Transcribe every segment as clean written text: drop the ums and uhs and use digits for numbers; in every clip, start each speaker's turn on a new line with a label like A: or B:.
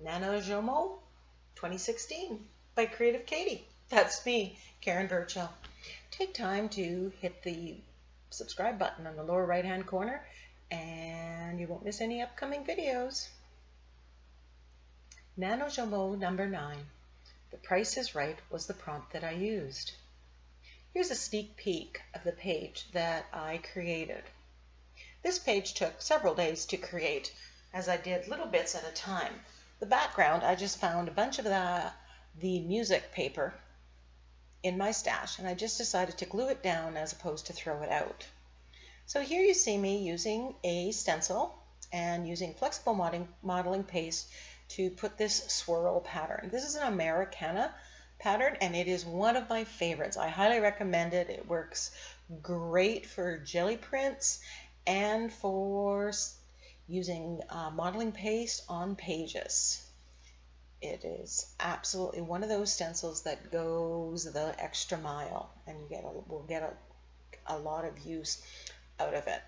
A: NaNoJouMo 2016 by Creative Katie. That's me, Karen Burchell. Take time to hit the subscribe button on the lower right hand corner and you won't miss any upcoming videos. NaNoJouMo number 9. The Price is Right was the prompt that I used. Here's a sneak peek of the page that I created. This page took several days to create as I did little bits at a time. The background, I just found a bunch of the music paper in my stash and I just decided to glue it down as opposed to throw it out. So here you see me using a stencil and using flexible modeling paste to put this swirl pattern. This is an Americana pattern and it is one of my favorites. I highly recommend it. It works great for jelly prints and for using modeling paste on pages. It is absolutely one of those stencils that goes the extra mile and we'll get a lot of use out of it.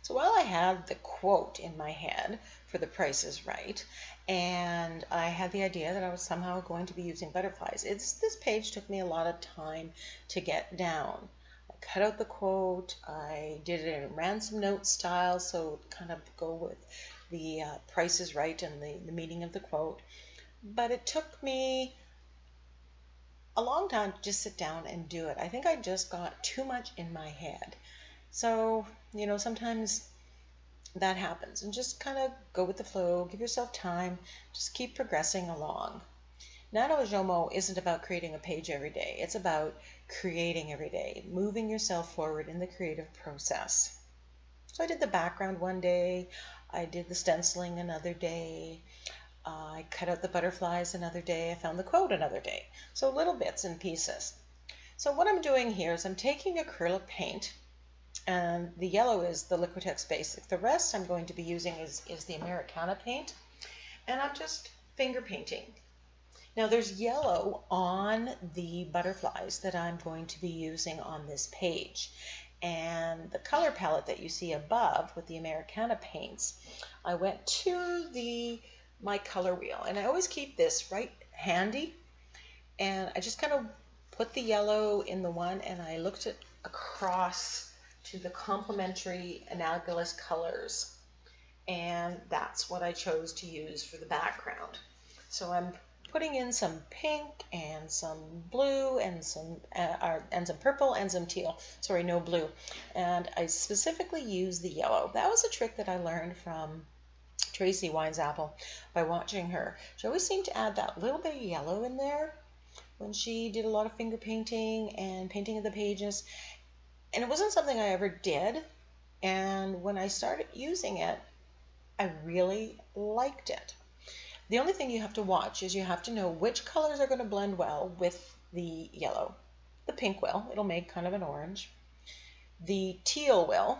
A: So while I had the quote in my head for The Price is Right, and I had the idea that I was somehow going to be using butterflies, this page took me a lot of time to get down. I cut out the quote, I did it in ransom note style, so kind of go with the Price is Right and the meaning of the quote. But it took me a long time to just sit down and do it. I think I just got too much in my head. So, sometimes that happens, and just kind of go with the flow, give yourself time, just keep progressing along. NaNoJouMo isn't about creating a page every day. It's about creating every day, moving yourself forward in the creative process. So I did the background one day, I did the stenciling another day, I cut out the butterflies another day, I found the quote another day. So little bits and pieces. So what I'm doing here is I'm taking acrylic paint, and the yellow is the Liquitex Basic. The rest I'm going to be using is the Americana paint, and I'm just finger painting. Now there's yellow on the butterflies that I'm going to be using on this page, and the color palette that you see above with the Americana paints, I went to my color wheel, and I always keep this right handy, and I just kind of put the yellow in the one and I looked at across to the complementary analogous colors, and that's what I chose to use for the background. So I'm putting in some pink and some blue and some purple and some teal. Sorry, no blue. And I specifically used the yellow. That was a trick that I learned from Tracy Winesapple by watching her. She always seemed to add that little bit of yellow in there when she did a lot of finger painting and painting of the pages. And it wasn't something I ever did, and when I started using it, I really liked it. The only thing you have to watch is you have to know which colors are going to blend well with the yellow. The pink will, it'll make kind of an orange. The teal will,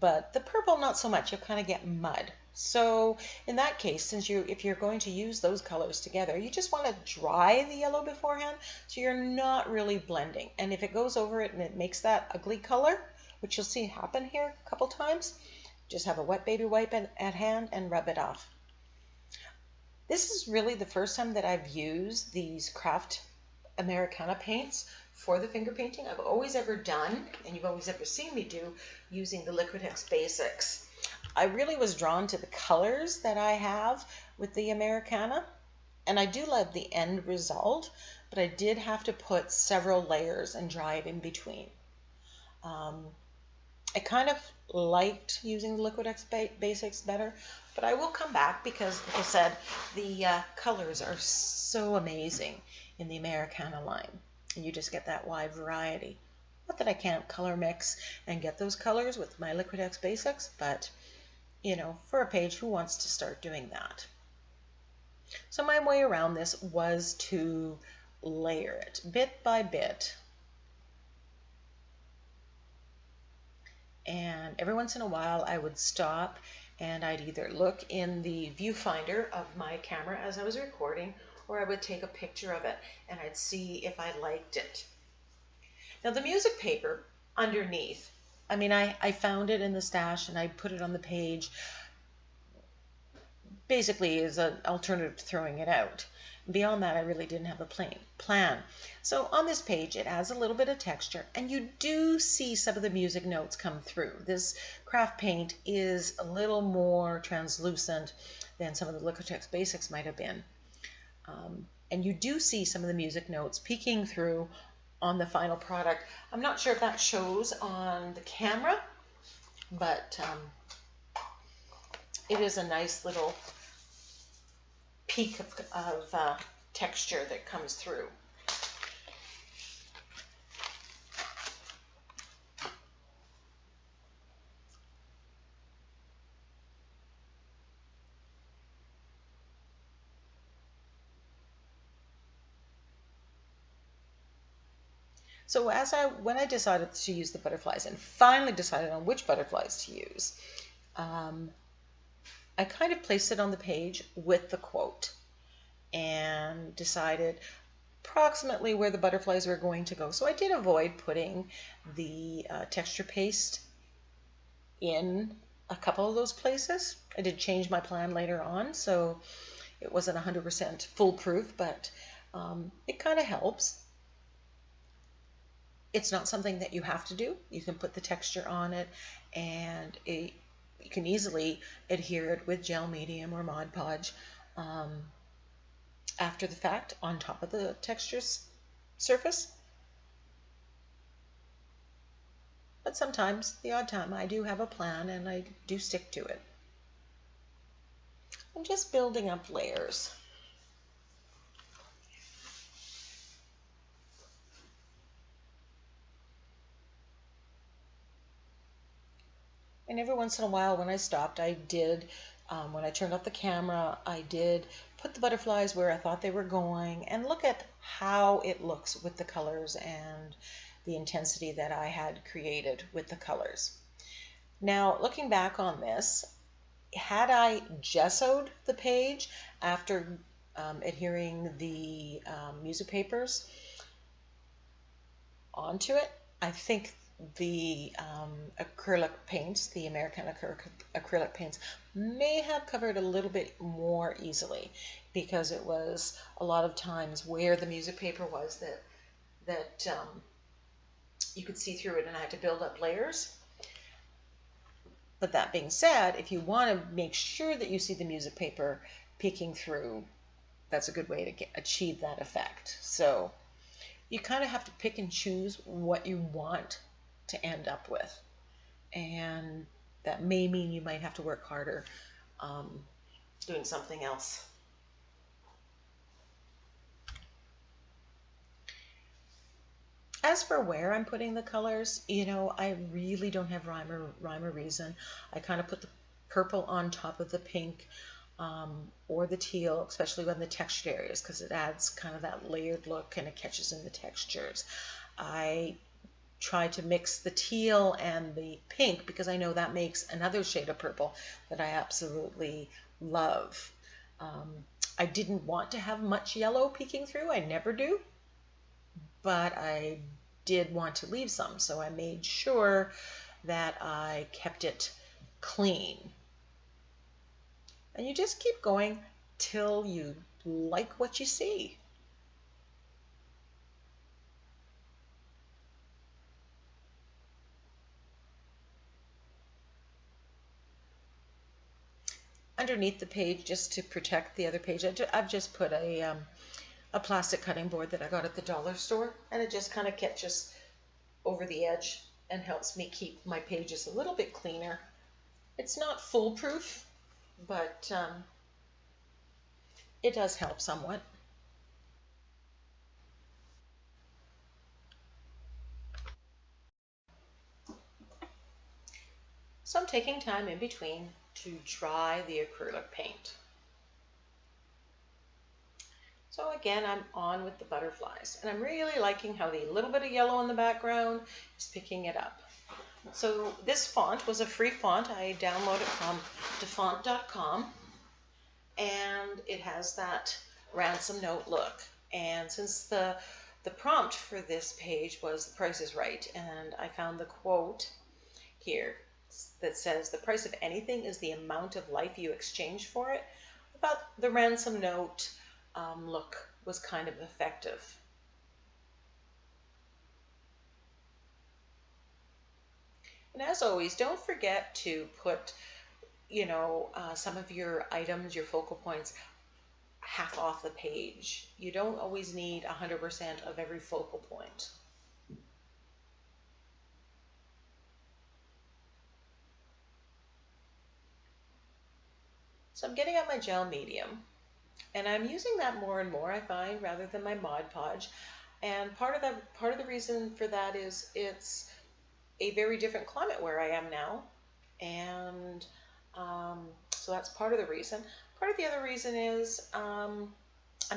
A: but the purple not so much, you'll kind of get mud. So in that case, if you're going to use those colors together, you just want to dry the yellow beforehand so you're not really blending. And if it goes over it and it makes that ugly color, which you'll see happen here a couple times, just have a wet baby wipe at hand and rub it off. This is really the first time that I've used these craft Americana paints for the finger painting. I've always ever done, and you've always ever seen me do, using the Liquitex Basics. I really was drawn to the colors that I have with the Americana, and I do love the end result, but I did have to put several layers and dry it in between. I kind of liked using the Liquitex Basics better, but I will come back because, like I said, the colors are so amazing in the Americana line, and you just get that wide variety. Not that I can't color mix and get those colors with my Liquitex Basics, but for a page, who wants to start doing that? So my way around this was to layer it bit by bit. And every once in a while I would stop and I'd either look in the viewfinder of my camera as I was recording, or I would take a picture of it and I'd see if I liked it. Now the music paper, underneath. I mean, I found it in the stash and I put it on the page basically as an alternative to throwing it out. Beyond that, I really didn't have a plan. So on this page, it adds a little bit of texture, and you do see some of the music notes come through. This craft paint is a little more translucent than some of the Liquitex Basics might have been. And you do see some of the music notes peeking through on the final product. I'm not sure if that shows on the camera, but it is a nice little peak of texture that comes through. So when I decided to use the butterflies and finally decided on which butterflies to use, I kind of placed it on the page with the quote and decided approximately where the butterflies were going to go. So I did avoid putting the texture paste in a couple of those places. I did change my plan later on, so it wasn't 100% foolproof, but it kind of helps. It's not something that you have to do. You can put the texture on it, and you can easily adhere it with gel medium or Mod Podge after the fact on top of the texture's surface. But sometimes, the odd time, I do have a plan and I do stick to it. I'm just building up layers. And every once in a while when I stopped, I did, when I turned off the camera, I did put the butterflies where I thought they were going and look at how it looks with the colors and the intensity that I had created with the colors. Now, looking back on this, had I gessoed the page after adhering the music papers onto it, I think the acrylic paints, the American acrylic paints, may have covered a little bit more easily, because it was a lot of times where the music paper was that you could see through it, and I had to build up layers. But that being said, if you want to make sure that you see the music paper peeking through, that's a good way to achieve that effect. So you kind of have to pick and choose what you want to end up with, and that may mean you might have to work harder doing something else. As for where I'm putting the colors, I really don't have rhyme or reason. I kind of put the purple on top of the pink or the teal, especially on the textured areas, because it adds kind of that layered look and it catches in the textures. I try to mix the teal and the pink because I know that makes another shade of purple that I absolutely love. I didn't want to have much yellow peeking through. I never do, but I did want to leave some, so I made sure that I kept it clean. And you just keep going till you like what you see. Underneath the page, just to protect the other page, I've just put a plastic cutting board that I got at the dollar store, and it just kind of catches over the edge and helps me keep my pages a little bit cleaner. It's not foolproof, but it does help somewhat. So I'm taking time in between to dry the acrylic paint. So again, I'm on with the butterflies, and I'm really liking how the little bit of yellow in the background is picking it up. So this font was a free font. I downloaded it from defont.com, and it has that ransom note look. And since the the prompt for this page was "The Price is Right," and I found the quote here that says, "The price of anything is the amount of life you exchange for it." I thought the ransom note look was kind of effective. And as always, don't forget to put, some of your items, your focal points, half off the page. You don't always need 100% of every focal point. So I'm getting out my gel medium, and I'm using that more and more, I find, rather than my Mod Podge. And part of the reason for that is it's a very different climate where I am now, and so that's part of the reason. Part of the other reason is I'm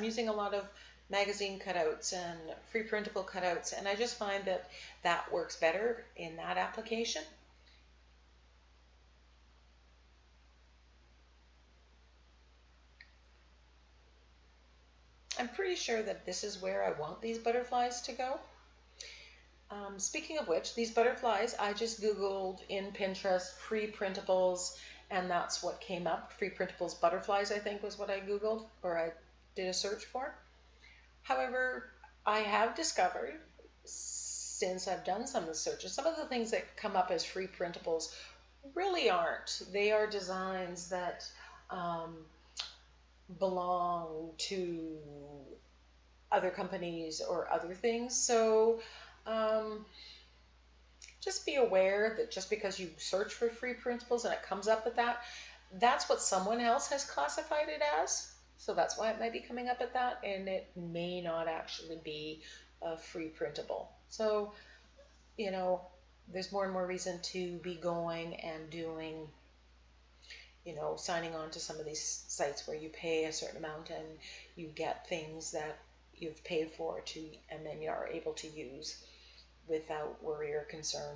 A: using a lot of magazine cutouts and free printable cutouts, and I just find that that works better in that application. I'm pretty sure that this is where I want these butterflies to go. Speaking of which, these butterflies, I just Googled in Pinterest free printables, and that's what came up. Free printables butterflies, I think, was what I Googled, or I did a search for. However, I have discovered, since I've done some of the searches, some of the things that come up as free printables really aren't. They are designs that belong to other companies or other things. So just be aware that just because you search for free printables and it comes up with that, that's what someone else has classified it as. So that's why it might be coming up at that, and it may not actually be a free printable. So, there's more and more reason to be going and doing, signing on to some of these sites where you pay a certain amount and you get things that you've paid for and then you are able to use without worry or concern.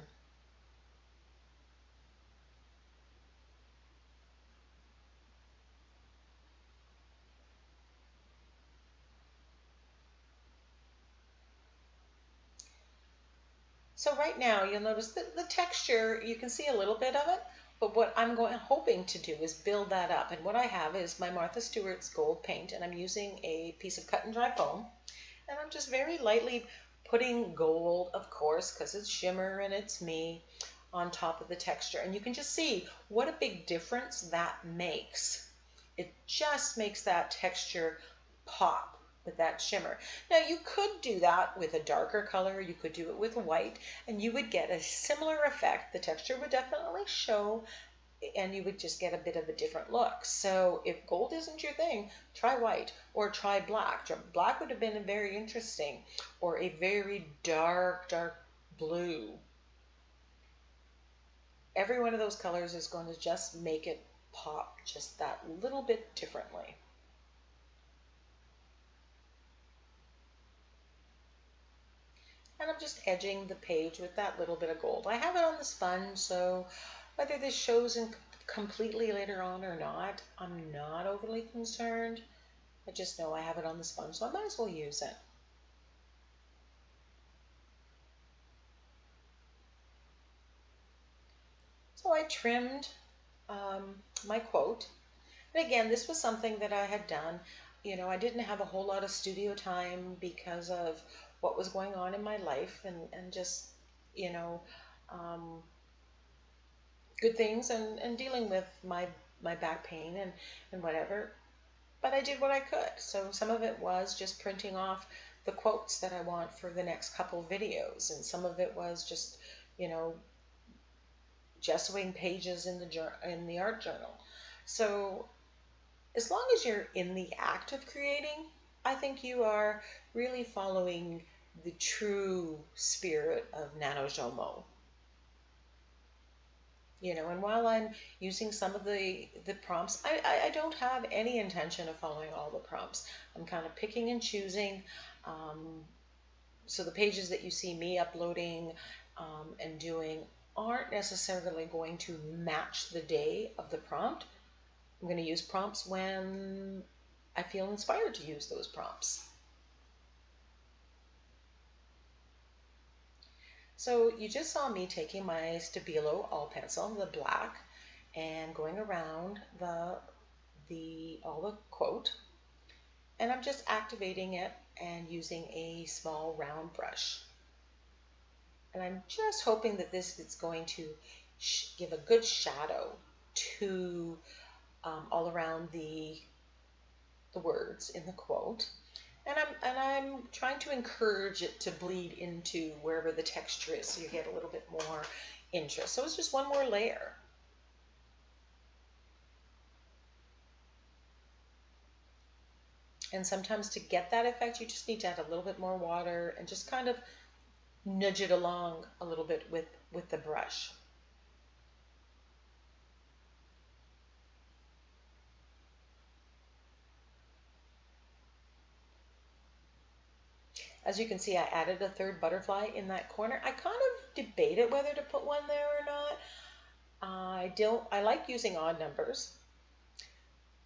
A: So right now you'll notice that the texture, you can see a little bit of it, but what I'm hoping to do is build that up. And what I have is my Martha Stewart's gold paint, and I'm using a piece of cut and dry foam, and I'm just very lightly putting gold, of course, because it's shimmer and it's me, on top of the texture. And you can just see what a big difference that makes. It just makes that texture pop with that shimmer. Now you could do that with a darker color, you could do it with white, and you would get a similar effect. The texture would definitely show, and you would just get a bit of a different look. So if gold isn't your thing, try white or try black. Black would have been very interesting, or a very dark blue. Every one of those colors is going to just make it pop just that little bit differently. And I'm just edging the page with that little bit of gold. I have it on the sponge, so whether this shows completely later on or not, I'm not overly concerned. I just know I have it on the sponge, so I might as well use it. So I trimmed my quote. And again, this was something that I had done. I didn't have a whole lot of studio time because of what was going on in my life and just, good things and dealing with my back pain and whatever. But I did what I could. So some of it was just printing off the quotes that I want for the next couple videos. And some of it was just, gessoing pages in the art journal. So as long as you're in the act of creating, I think you are really following the true spirit of NaNoJouMo. And while I'm using some of the prompts, I don't have any intention of following all the prompts. I'm kind of picking and choosing. So the pages that you see me uploading and doing aren't necessarily going to match the day of the prompt. I'm going to use prompts when I feel inspired to use those prompts. So you just saw me taking my Stabilo all pencil, the black, and going around all the quote, and I'm just activating it and using a small round brush. And I'm just hoping that this is going to give a good shadow to all around the words in the quote. And I'm trying to encourage it to bleed into wherever the texture is, so you get a little bit more interest. So it's just one more layer. And sometimes to get that effect, you just need to add a little bit more water and just kind of nudge it along a little bit with the brush. As you can see, I added a third butterfly in that corner. I kind of debated whether to put one there or not. I like using odd numbers,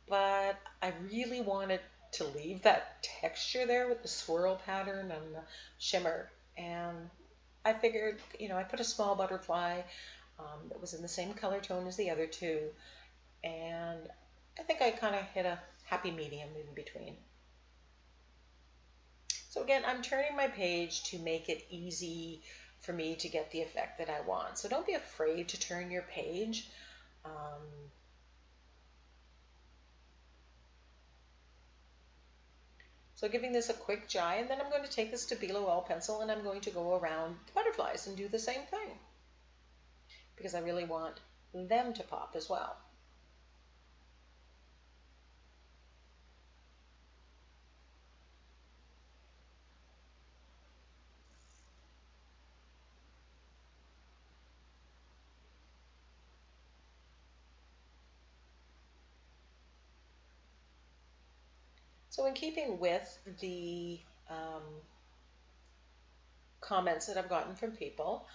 A: but I really wanted to leave that texture there with the swirl pattern and the shimmer. And I figured, I put a small butterfly that was in the same color tone as the other two. And I think I kind of hit a happy medium in between. So again, I'm turning my page to make it easy for me to get the effect that I want. So don't be afraid to turn your page. So giving this a quick dry, and then I'm going to take the Stabilo All pencil and I'm going to go around the butterflies and do the same thing, because I really want them to pop as well. So in keeping with the comments that I've gotten from people,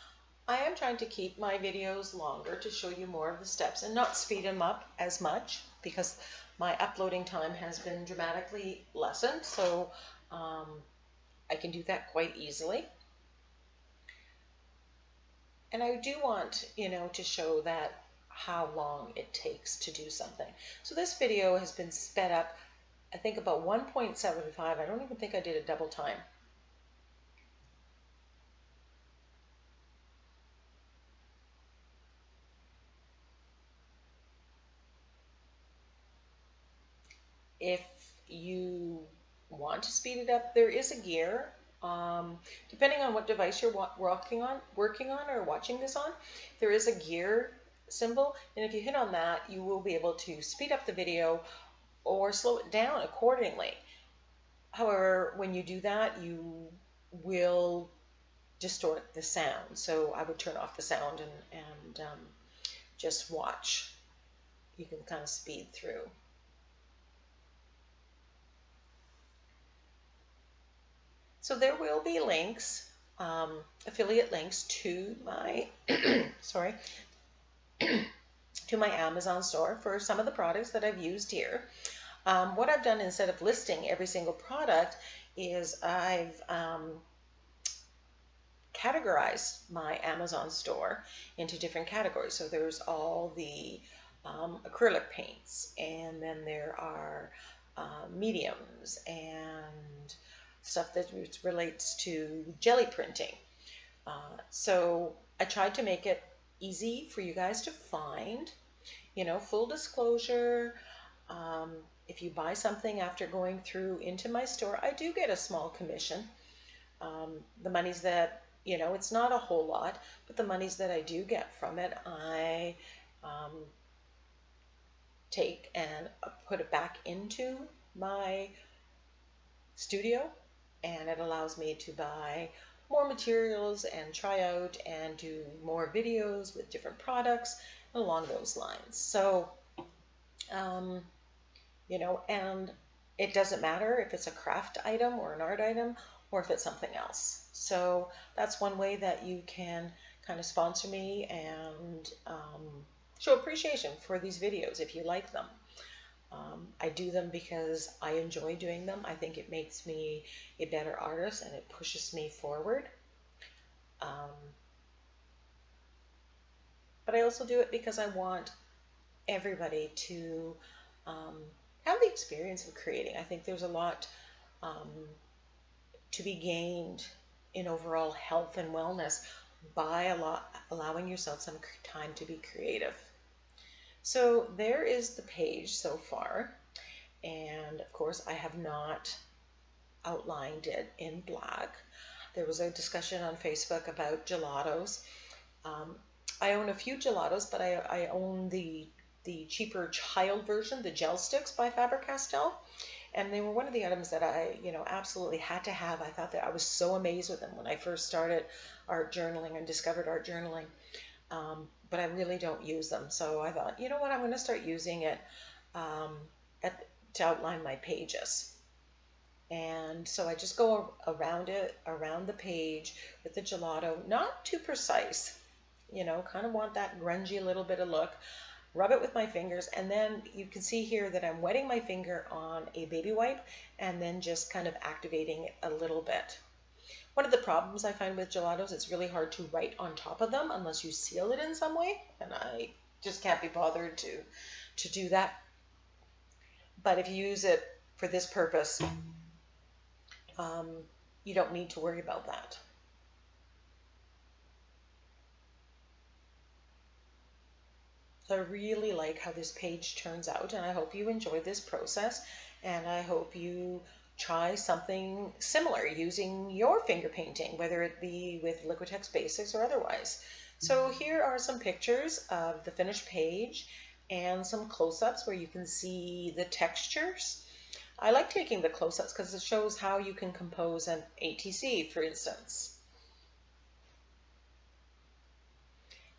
A: I am trying to keep my videos longer to show you more of the steps and not speed them up as much, because my uploading time has been dramatically lessened, so I can do that quite easily. And I do want, to show that how long it takes to do something. So this video has been sped up, I think about 1.75. I don't even think I did a double time. If you want to speed it up, there is a gear. Depending on what device you're working on or watching this on, there is a gear symbol, and if you hit on that, you will be able to speed up the video or slow it down accordingly. However, when you do that, you will distort the sound. So I would turn off the sound and just watch. You can kind of speed through. So there will be links, affiliate links to my, sorry, to my Amazon store for some of the products that I've used here. What I've done, instead of listing every single product, is I've categorized my Amazon store into different categories. So there's all the acrylic paints, and then there are mediums and stuff that relates to jelly printing. So I tried to make it easy for you guys to find. Full disclosure, if you buy something after going through into my store, I do get a small commission. The monies that, it's not a whole lot, but the monies that I do get from it, I take and put it back into my studio, and it allows me to buy more materials and try out and do more videos with different products along those lines. So, and it doesn't matter if it's a craft item or an art item or if it's something else. So that's one way that you can kind of sponsor me and show appreciation for these videos if you like them. I do them because I enjoy doing them. I think it makes me a better artist and it pushes me forward. but I also do it because I want everybody to have the experience of creating. I think there's a lot um, to be gained in overall health and wellness by allowing yourself some time to be creative. So there is the page so far, and of course I have not outlined it in black. There was a discussion on Facebook about gelatos. Um, I own a few gelatos, but I own the cheaper child version, the gel sticks by Faber-Castell. And they were one of the items that I, absolutely had to have. I thought that I was so amazed with them when I first started art journaling and discovered art journaling. But I really don't use them. So I thought, you know what, I'm going to start using it um, to outline my pages. And so I just go around it, around the page with the gelato, not too precise, kind of want that grungy little bit of look. Rub it with my fingers, and then you can see here that I'm wetting my finger on a baby wipe and then just kind of activating it a little bit. One of the problems I find with gelatos, it's really hard to write on top of them unless you seal it in some way, and I just can't be bothered to do that. But if you use it for this purpose, you don't need to worry about that. So I really like how this page turns out, and I hope you enjoy this process, and I hope you try something similar using your finger painting, whether it be with Liquitex Basics or otherwise. So here are some pictures of the finished page and some close-ups where you can see the textures. I like taking the close-ups because it shows how you can compose an ATC, for instance.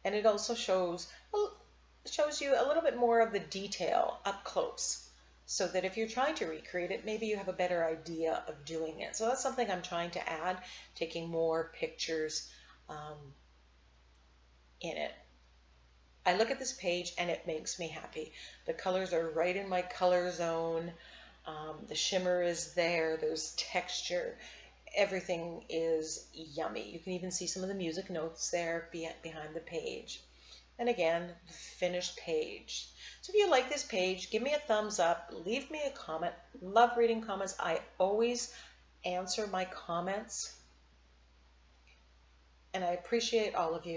A: And it also shows you a little bit more of the detail up close, so that if you're trying to recreate it, maybe you have a better idea of doing it. So that's something I'm trying to add, taking more pictures in it. I look at this page and it makes me happy. The colors are right in my color zone. The shimmer is there. There's texture. Everything is yummy. You can even see some of the music notes there behind the page. And again, the finished page. So if you like this page, give me a thumbs up, leave me a comment. Love reading comments. I always answer my comments, and I appreciate all of you.